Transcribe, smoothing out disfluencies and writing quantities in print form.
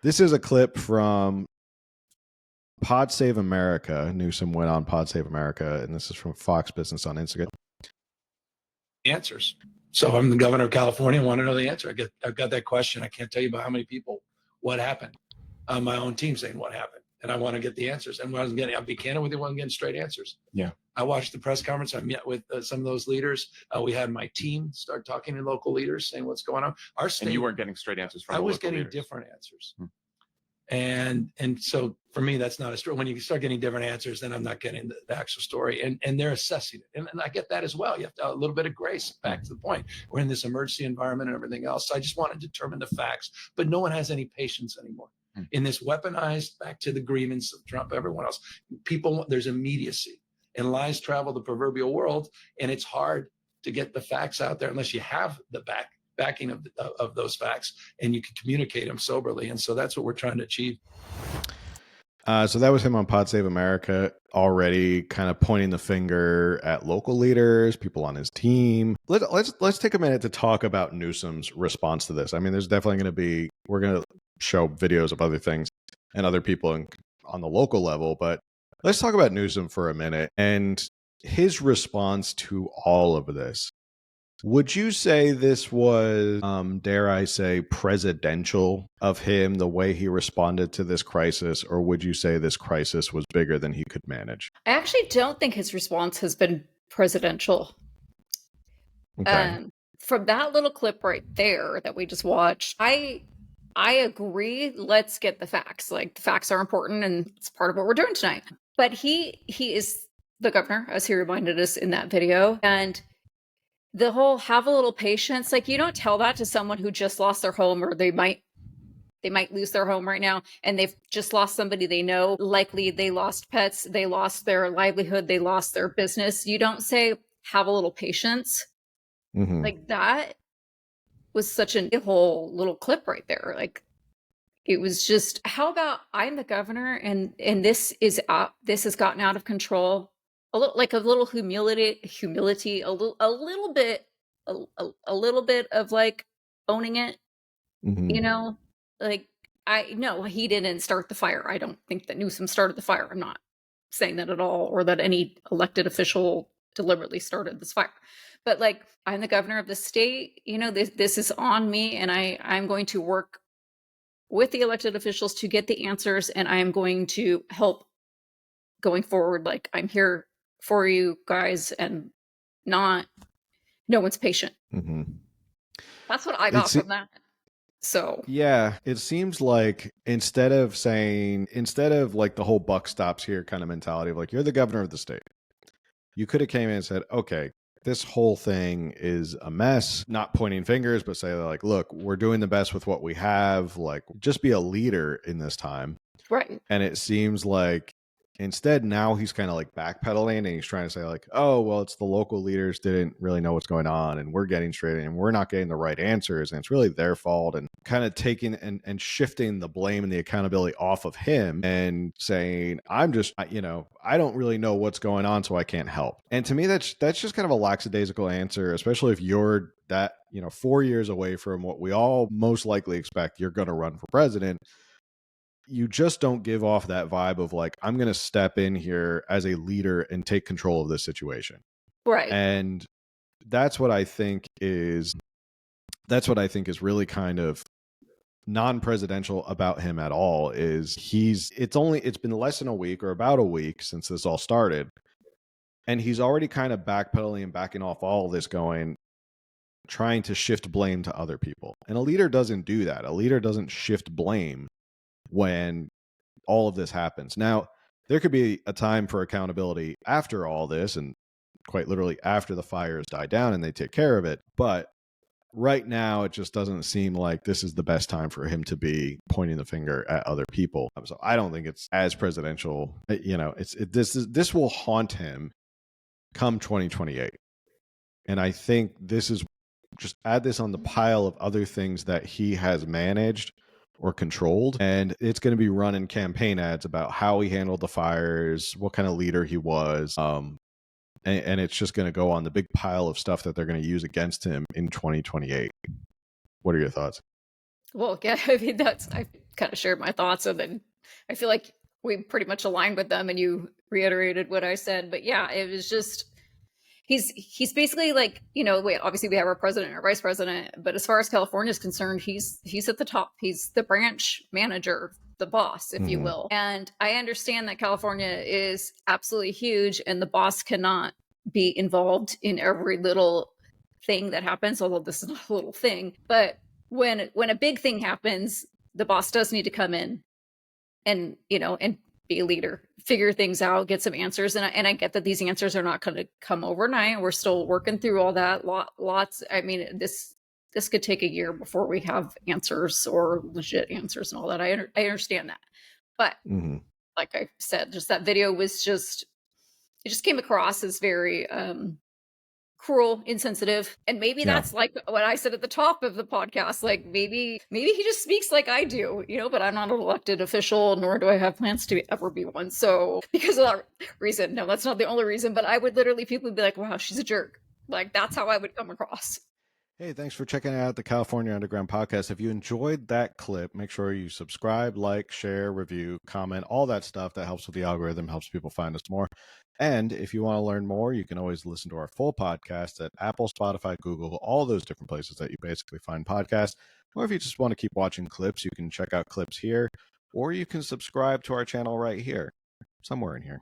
This is a clip from Pod Save America. Newsom went on Pod Save America, and this is from Fox Business on Instagram. Answers. So I'm the governor of California. I want to know the answer. I've got that question. I can't tell you about how many people, what happened. On my own team saying what happened, and I want to get the answers. And I'll be candid with you, I wasn't getting straight answers. Yeah. I watched the press conference. I met with some of those leaders. We had my team start talking to local leaders, saying what's going on. Our state, and you weren't getting straight answers from. I was getting different answers. And so for me, that's not a story. When you start getting different answers, then I'm not getting the actual story. And they're assessing it. And I get that as well. You have to have a little bit of grace. Back to the point. We're in this emergency environment and everything else. So I just want to determine the facts. But no one has any patience anymore. In this weaponized, back to the grievance of Trump, everyone else, people, there's immediacy. And lies travel the proverbial world. And it's hard to get the facts out there unless you have the backing of those facts and you can communicate them soberly. And so that's what we're trying to achieve. So that was him on Pod Save America, already kind of pointing the finger at local leaders, people on his team. Let's take a minute to talk about Newsom's response to this. I mean, there's definitely going to be, we're going to show videos of other things and other people on the local level, but let's talk about Newsom for a minute and his response to all of this. Would you say this was, dare I say, presidential of him, the way he responded to this crisis, or would you say this crisis was bigger than he could manage? I actually don't think his response has been presidential. Okay. From that little clip right there that we just watched, I agree. Let's get the facts. Like, the facts are important, and it's part of what we're doing tonight. But he is the governor, as he reminded us in that video, and the whole have a little patience, like, you don't tell that to someone who just lost their home, or they might lose their home right now, and they've just lost somebody they know. Likely they lost pets, they lost their livelihood, they lost their business. You don't say, have a little patience. Like, that was such a whole little clip right there. Like, it was just, how about I'm the governor and this has gotten out of control. A little humility, a little bit of like owning it, you know, like, I know he didn't start the fire. I don't think that Newsom started the fire. I'm not saying that at all, or that any elected official deliberately started this fire. But like, I'm the governor of the state, you know, this is on me, and I'm going to work with the elected officials to get the answers, and I am going to help going forward. Like, I'm here for you guys, and no one's patient. That's what I got from that. So yeah, it seems like instead of like the whole buck stops here kind of mentality of like, you're the governor of the state, you could have came in and said, okay, this whole thing is a mess, not pointing fingers, but say like, look, we're doing the best with what we have, like, just be a leader in this time. Right. And it seems like instead, now he's kind of like backpedaling, and he's trying to say like, oh, well, it's the local leaders didn't really know what's going on, and we're getting straight in, and we're not getting the right answers, and it's really their fault, and kind of taking and shifting the blame and the accountability off of him and saying, I'm just, I don't really know what's going on, so I can't help. And to me, that's just kind of a lackadaisical answer, especially if you're that, 4 years away from what we all most likely expect you're going to run for president. You just don't give off that vibe of like, I'm going to step in here as a leader and take control of this situation. Right. And that's what I think is really kind of non-presidential about him at all. Is it's been less than a week, or about a week, since this all started. And he's already kind of backpedaling and backing off all this, trying to shift blame to other people. And a leader doesn't do that. A leader doesn't shift blame when all of this happens. Now, there could be a time for accountability after all this, and quite literally after the fires die down and they take care of it. But right now, it just doesn't seem like this is the best time for him to be pointing the finger at other people. So I don't think it's as presidential. This will haunt him come 2028. And I think this is, just add this on the pile of other things that he has managed or controlled, and it's going to be running campaign ads about how he handled the fires, what kind of leader he was, and it's just going to go on the big pile of stuff that they're going to use against him in 2028. What are your thoughts? Well, yeah, I mean, kind of shared my thoughts, and then I feel like we pretty much aligned with them, and you reiterated what I said. But yeah, it was just he's basically like, obviously we have our president, our vice president, but as far as California is concerned, he's at the top. He's the branch manager, the boss, if you will. And I understand that California is absolutely huge, and the boss cannot be involved in every little thing that happens, although this is not a little thing. But when a big thing happens, the boss does need to come in and and be a leader, figure things out, get some answers. And I get that these answers are not going to come overnight. We're still working through all that. Lots. I mean, this could take a year before we have answers or legit answers and all that. I understand that, but like I said, just that video was it just came across as very cruel, insensitive, and maybe that's like what I said at the top of the podcast. Like maybe he just speaks like I do, but I'm not an elected official, nor do I have plans to ever be one. So because of that reason, no, that's not the only reason, but I would literally, people would be like, wow, she's a jerk. Like that's how I would come across. Hey, thanks for checking out the California Underground podcast. If you enjoyed that clip, make sure you subscribe, like, share, review, comment, all that stuff that helps with the algorithm, helps people find us more. And if you want to learn more, you can always listen to our full podcast at Apple, Spotify, Google, all those different places that you basically find podcasts. Or if you just want to keep watching clips, you can check out clips here, or you can subscribe to our channel right here, somewhere in here.